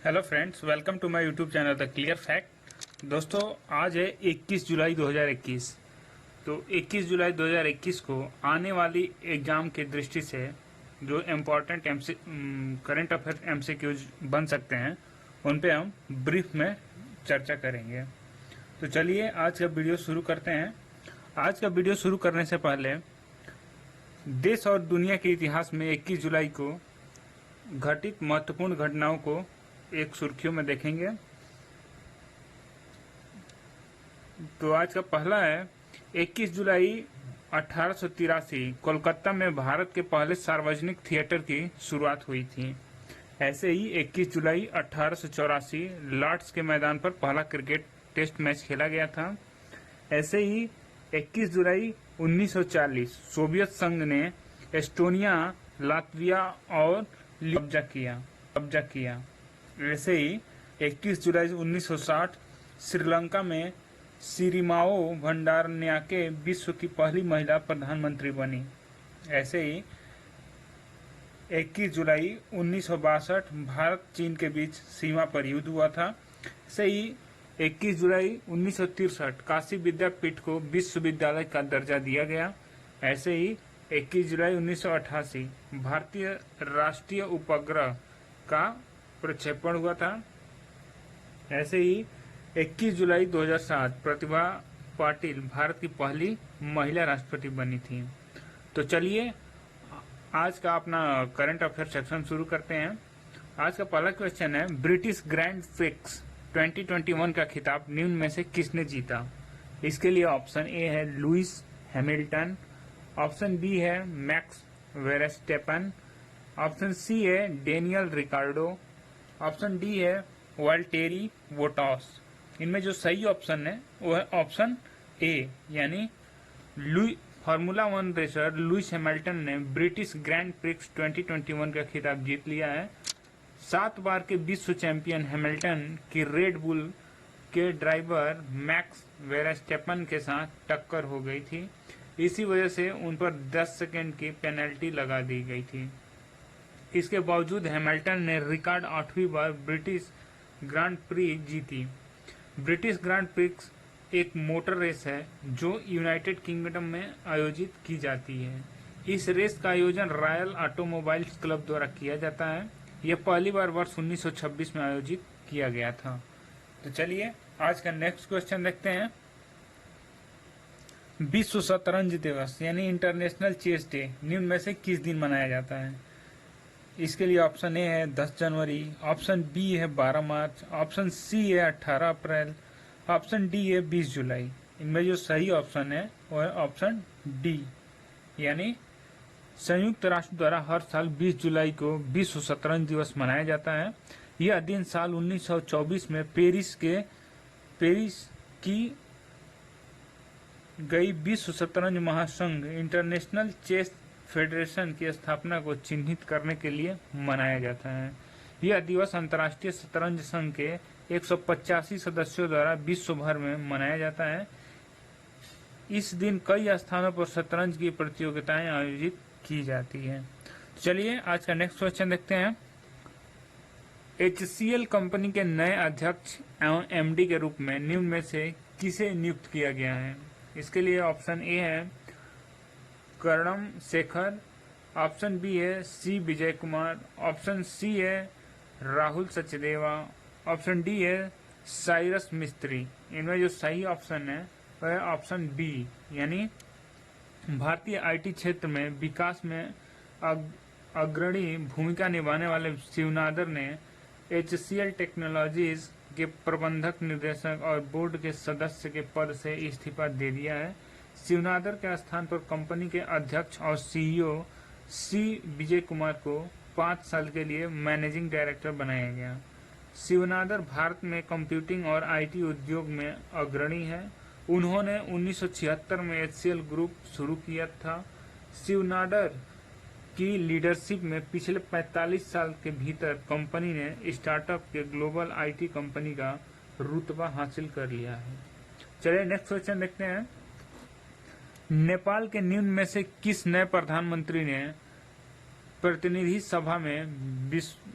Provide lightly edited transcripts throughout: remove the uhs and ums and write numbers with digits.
Hello friends, welcome to my YouTube channel the clear fact. दोस्तों, आज है 21 जुलाई 2021। तो 21 जुलाई 2021 को आने वाली एग्जाम की दृष्टि से जो इम्पोर्टेंट करंट अफेयर एमसीक्यूज बन सकते हैं उन पे हम ब्रीफ में चर्चा करेंगे। तो चलिए आज का वीडियो शुरू करते हैं। आज का वीडियो शुरू करने से पहले देश और दुनिया के इतिहास में 21 जुलाई को घटित महत्वपूर्ण घटनाओं को एक सुर्खियों में देखेंगे। तो आज का पहला है 21 जुलाई 1883 कोलकाता में भारत के पहले सार्वजनिक थिएटर की शुरुआत हुई थी। ऐसे ही 21 जुलाई 1884 लॉर्ड्स के मैदान पर पहला क्रिकेट टेस्ट मैच खेला गया था। ऐसे ही 21 जुलाई 1940 सोवियत संघ ने एस्टोनिया, लातविया और कब्जा किया। ऐसे ही 21 जुलाई 1960 श्रीलंका में सिरिमाओ भंडारनायके विश्व की पहली महिला प्रधानमंत्री बनी। ऐसे ही 21 जुलाई 1962 भारत चीन के बीच सीमा पर युद्ध हुआ था। ऐसे ही 21 जुलाई 1963 काशी विद्यापीठ को विश्वविद्यालय का दर्जा दिया गया। ऐसे ही 21 जुलाई 1988 भारतीय राष्ट्रीय उपग्रह का प्रक्षेपण हुआ था। ऐसे ही 21 जुलाई 2007 प्रतिभा पाटिल भारत की पहली महिला राष्ट्रपति बनी थी। तो चलिए आज का अपना करंट अफेयर सेक्शन शुरू करते हैं। आज का पहला क्वेश्चन है, ब्रिटिश ग्रैंड प्रिक्स 2021 का खिताब निम्न में से किसने जीता? इसके लिए ऑप्शन ए है लुइस हैमिल्टन, ऑप्शन बी है मैक्स वेरस्टेपन, ऑप्शन सी है डेनियल रिकार्डो, ऑप्शन डी है वाल्टेरी बोटास। इनमें जो सही ऑप्शन है वो है ऑप्शन ए, यानी फार्मूला 1 रेसर लुइस हैमिल्टन ने ब्रिटिश ग्रैंड प्रिक्स 2021 का खिताब जीत लिया है। 7 बार के विश्व चैंपियन हैमिल्टन की रेड बुल के ड्राइवर मैक्स वेरस्टेपन के साथ टक्कर हो गई थी। इसी वजह से उन पर 10 सेकेंड की पेनल्टी लगा दी गई थी। इसके बावजूद हैमिल्टन ने रिकॉर्ड 8वीं बार ब्रिटिश ग्रांड प्री जीती। ब्रिटिश ग्रांड प्रिक्स एक मोटर रेस है जो यूनाइटेड किंगडम में आयोजित की जाती है। इस रेस का आयोजन रॉयल ऑटोमोबाइल्स क्लब द्वारा किया जाता है। यह पहली बार वर्ष 1926 में आयोजित किया गया था। तो चलिए आज का नेक्स्ट क्वेश्चन देखते हैं। विश्व शतरंज दिवस यानी इंटरनेशनल चेस डे निम्न में से किस दिन मनाया जाता है? इसके लिए ऑप्शन ए है 10 जनवरी, ऑप्शन बी है 12 मार्च, ऑप्शन सी है 18 अप्रैल, ऑप्शन डी है 20 जुलाई। इनमें जो सही ऑप्शन है वो है ऑप्शन डी, यानी संयुक्त राष्ट्र द्वारा हर साल 20 जुलाई को विश्व शतरंज दिवस मनाया जाता है। यह दिन साल 1924 में पेरिस की गई विश्व शतरंज महासंघ इंटरनेशनल चेस फेडरेशन की स्थापना को चिन्हित करने के लिए मनाया जाता है। यह दिवस अंतर्राष्ट्रीय शतरंज संघ के 185 सदस्यों द्वारा विश्व भर में मनाया जाता है। इस दिन कई स्थानों पर शतरंज की प्रतियोगिताएं आयोजित की जाती हैं। चलिए आज का नेक्स्ट क्वेश्चन देखते हैं। HCL कंपनी के नए अध्यक्ष एवं MD के रूप में निम्न में से किसे नियुक्त किया गया है? इसके लिए ऑप्शन ए है कर्णम शेखर, ऑप्शन बी है सी विजय कुमार, ऑप्शन सी है राहुल सचदेवा, ऑप्शन डी है साइरस मिस्त्री। इनमें जो सही ऑप्शन है वह है ऑप्शन बी, यानी भारतीय IT क्षेत्र में विकास में अग्रणी भूमिका निभाने वाले शिवनादर ने HCL टेक्नोलॉजीज के प्रबंधक निदेशक और बोर्ड के सदस्य के पद से इस्तीफा दे दिया है। शिवनादर के स्थान पर कंपनी के अध्यक्ष और CEO सी विजय कुमार को 5 साल के लिए मैनेजिंग डायरेक्टर बनाया गया। शिवनादर भारत में कंप्यूटिंग और IT उद्योग में अग्रणी है। उन्होंने 1976 में HCL ग्रुप शुरू किया था। शिवनादर की लीडरशिप में पिछले 45 साल के भीतर कंपनी ने स्टार्टअप के ग्लोबल IT कंपनी का रुतबा हासिल कर लिया है। चलिए नेक्स्ट क्वेश्चन देखते हैं। नेपाल के निम्न में से किस नए प्रधानमंत्री ने प्रतिनिधि सभा में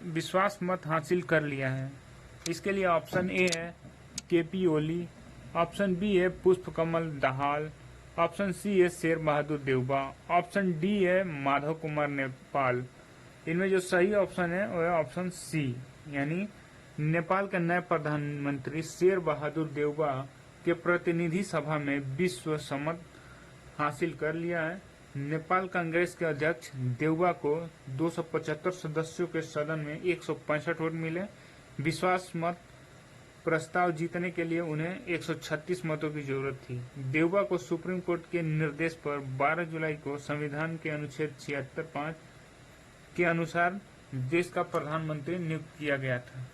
विश्वास मत हासिल कर लिया है? इसके लिए ऑप्शन ए है केपी ओली, ऑप्शन बी है पुष्पकमल दाहाल, ऑप्शन सी है शेर बहादुर देवबा, ऑप्शन डी है माधव कुमार नेपाल। इनमें जो सही ऑप्शन है वो है ऑप्शन सी, यानी नेपाल के नए प्रधानमंत्री शेर बहादुर देवबा के प्रतिनिधि सभा में विश्व सम्मत हासिल कर लिया है। नेपाल कांग्रेस के अध्यक्ष देवबा को 275 सदस्यों के सदन में 165 वोट मिले। विश्वास मत प्रस्ताव जीतने के लिए उन्हें 136 मतों की जरूरत थी। देवबा को सुप्रीम कोर्ट के निर्देश पर 12 जुलाई को संविधान के अनुच्छेद 76(5) के अनुसार देश का प्रधानमंत्री नियुक्त किया गया था।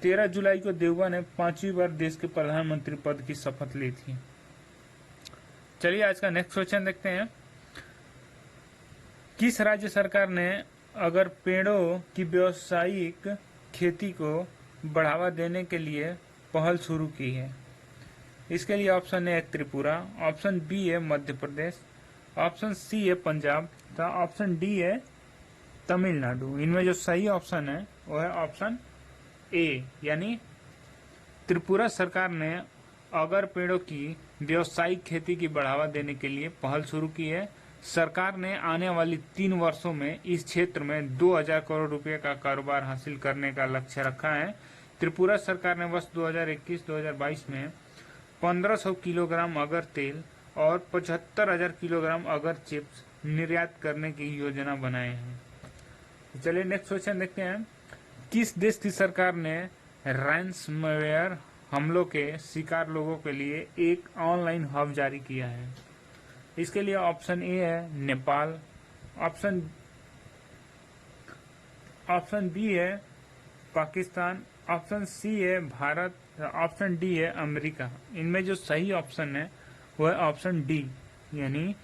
13 जुलाई को देवबा ने 5वीं बार देश के प्रधानमंत्री पद की शपथ ली थी। चलिए आज का नेक्स्ट क्वेश्चन देखते हैं। किस राज्य सरकार ने अगर पेड़ों की व्यावसायिक खेती को बढ़ावा देने के लिए पहल शुरू की है? इसके लिए ऑप्शन ए है त्रिपुरा, ऑप्शन बी है मध्य प्रदेश, ऑप्शन सी है पंजाब तथा ऑप्शन डी है तमिलनाडु। इनमें जो सही ऑप्शन है वो है ऑप्शन ए, यानी त्रिपुरा सरकार ने अगर पेड़ों की व्यावसायिक खेती की बढ़ावा देने के लिए पहल शुरू की है। सरकार ने आने वाली 3 वर्षों में इस क्षेत्र में 2000 करोड़ रुपए का कारोबार हासिल करने का लक्ष्य रखा है। त्रिपुरा सरकार ने वर्ष 2021-2022 में 1500 किलोग्राम अगर तेल और 75,000 किलोग्राम अगर चिप्स निर्यात करने की योजना बनाए हैं। चलिए नेक्स्ट क्वेश्चन देखते हैं। किस देश की सरकार ने रैंसमवेयर हमलों के शिकार लोगों के लिए एक ऑनलाइन हब जारी किया है? इसके लिए ऑप्शन ए है नेपाल, ऑप्शन बी है पाकिस्तान, ऑप्शन सी है भारत, ऑप्शन डी है अमेरिका। इनमें जो सही ऑप्शन है वो है ऑप्शन डी, यानी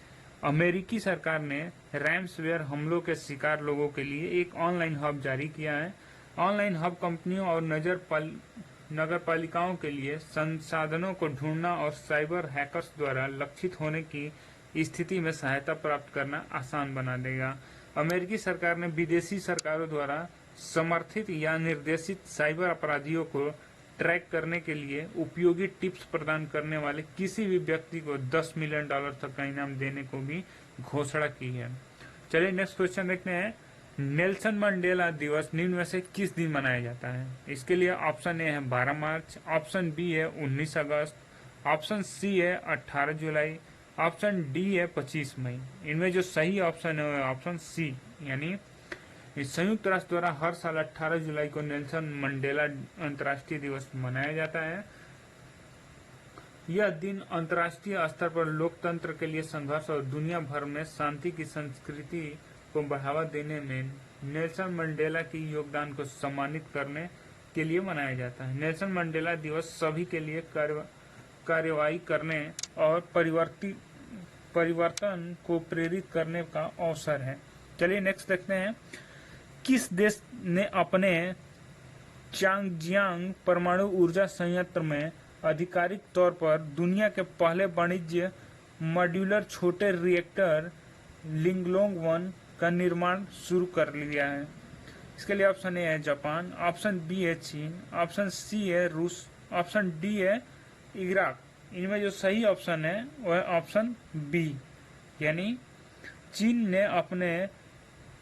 अमेरिकी सरकार ने रैंसमवेयर हमलों के शिकार लोगों के लिए एक ऑनलाइन हब जारी किया है। ऑनलाइन हब कंपनियों और नगर पालिकाओं के लिए संसाधनों को ढूंढना और साइबर हैकर्स द्वारा लक्षित होने की स्थिति में सहायता प्राप्त करना आसान बना देगा। अमेरिकी सरकार ने विदेशी सरकारों द्वारा समर्थित या निर्देशित साइबर अपराधियों को ट्रैक करने के लिए उपयोगी टिप्स प्रदान करने वाले किसी भी व्यक्ति को $10 मिलियन तक का इनाम देने को भी घोषणा की है। चलिए नेक्स्ट क्वेश्चन देखते हैं। नेल्सन मंडेला दिवस निम्न में से किस दिन मनाया जाता है? इसके लिए ऑप्शन ए है 12 मार्च, ऑप्शन बी है 19 अगस्त, ऑप्शन सी है 18 जुलाई, ऑप्शन डी है 25 मई। इनमें जो सही ऑप्शन है ऑप्शन सी, यानी संयुक्त राष्ट्र द्वारा हर साल 18 जुलाई को नेल्सन मंडेला अंतर्राष्ट्रीय दिवस मनाया जाता है। यह दिन अंतर्राष्ट्रीय स्तर पर लोकतंत्र के लिए संघर्ष और दुनिया भर में शांति की संस्कृति को बढ़ावा देने में नेल्सन मंडेला की योगदान को सम्मानित करने के लिए मनाया जाता है। नेल्सन मंडेला दिवस सभी के लिए कार्यवाही करने और परिवर्तन को प्रेरित करने का अवसर है। चलिए नेक्स्ट देखते हैं। किस देश ने अपने चांगजियांग परमाणु ऊर्जा संयंत्र में आधिकारिक तौर पर दुनिया के पहले वाणिज्य मॉड्यूलर छोटे रिएक्टर लिंगलोंग-1 का निर्माण शुरू कर लिया है? इसके लिए ऑप्शन ए है जापान, ऑप्शन बी है चीन, ऑप्शन सी है रूस, ऑप्शन डी है इराक। इनमें जो सही ऑप्शन है वो है ऑप्शन बी, यानी चीन ने अपने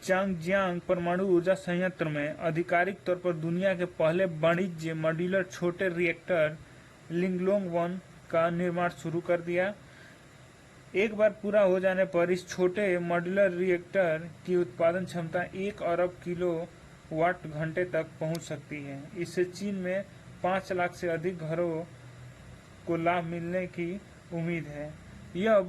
चांगजियांग परमाणु ऊर्जा संयंत्र में आधिकारिक तौर पर दुनिया के पहले वाणिज्य मॉड्यूलर छोटे रिएक्टर लिंगलोंग-1 का निर्माण शुरू कर दिया। एक बार पूरा हो जाने पर इस छोटे मॉड्यूलर रिएक्टर की उत्पादन क्षमता 1 अरब किलोवाट घंटे तक पहुंच सकती है। इससे चीन में 5 लाख से अधिक घरों को लाभ मिलने की उम्मीद है। यह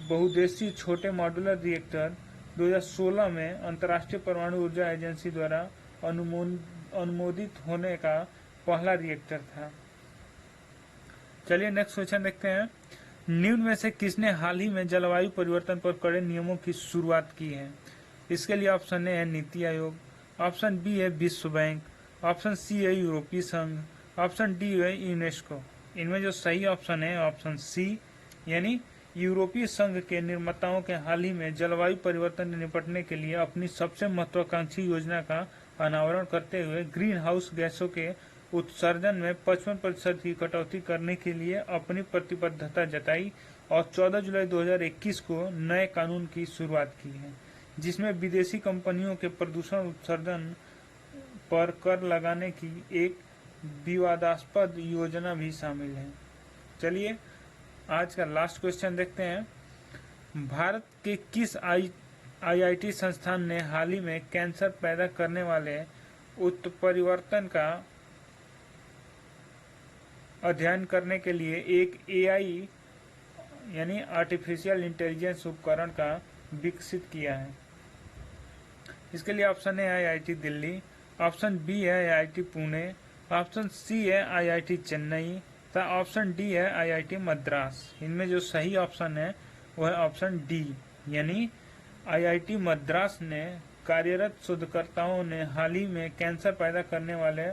बहुउद्देशीय छोटे मॉड्यूलर रिएक्टर 2016 में अंतर्राष्ट्रीय परमाणु ऊर्जा एजेंसी द्वारा अनुमोदित होने का पहला रिएक्टर था। चलिए नेक्स्ट क्वेश्चन देखते हैं। निम्न में से किसने हाल ही में जलवायु परिवर्तन पर कड़े नियमों की शुरुआत की है? इसके लिए ऑप्शन ए है नीति आयोग, ऑप्शन बी है विश्व बैंक, ऑप्शन सी है यूरोपीय संघ, ऑप्शन डी है यूनेस्को। इनमें जो सही ऑप्शन है ऑप्शन सी, यानी यूरोपीय संघ के निर्माताओं के हाल ही में जलवायु परिवर्तन से निपटने के लिए अपनी सबसे महत्वाकांक्षी योजना का अनावरण करते हुए ग्रीन हाउस गैसों के उत्सर्जन में 55% की कटौती करने के लिए अपनी प्रतिबद्धता जताई और 14 जुलाई 2021 को नए कानून की शुरुआत की है, जिसमें विदेशी कंपनियों के प्रदूषण उत्सर्जन पर कर लगाने की एक विवादास्पद योजना भी शामिल है। चलिए आज का लास्ट क्वेश्चन देखते हैं। भारत के किस आईआईटी संस्थान ने हाल ही में कैंसर पैदा करने वाले उत्परिवर्तन का अध्ययन करने के लिए एक एआई यानी आर्टिफिशियल इंटेलिजेंस उपकरण का विकसित किया है? इसके लिए option A IIT Delhi, option B है आईआईटी पुणे, ऑप्शन सी है आईआईटी चेन्नई तथा ऑप्शन डी है आईआईटी मद्रास। इनमें जो सही ऑप्शन है वह है ऑप्शन डी, यानी आईआईटी मद्रास ने कार्यरत शोधकर्ताओं ने हाल ही में कैंसर पैदा करने वाले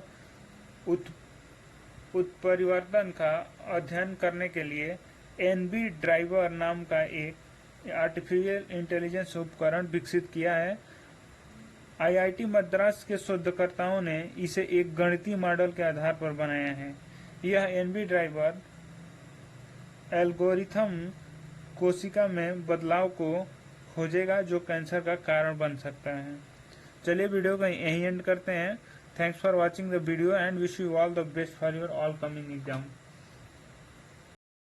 उत्परिवर्तन का अध्ययन करने के लिए एनबी ड्राइवर नाम का एक आर्टिफिशियल इंटेलिजेंस उपकरण विकसित किया है। आईआईटी मद्रास के शोधकर्ताओं ने इसे एक गणितीय मॉडल के आधार पर बनाया है। यह एनबी ड्राइवर एल्गोरिथम कोशिका में बदलाव को खोजेगा जो कैंसर का कारण बन सकता है। चलिए वीडियो का यहीं एंड करते हैं। Thanks for watching the video and wish you all the best for your all coming exam.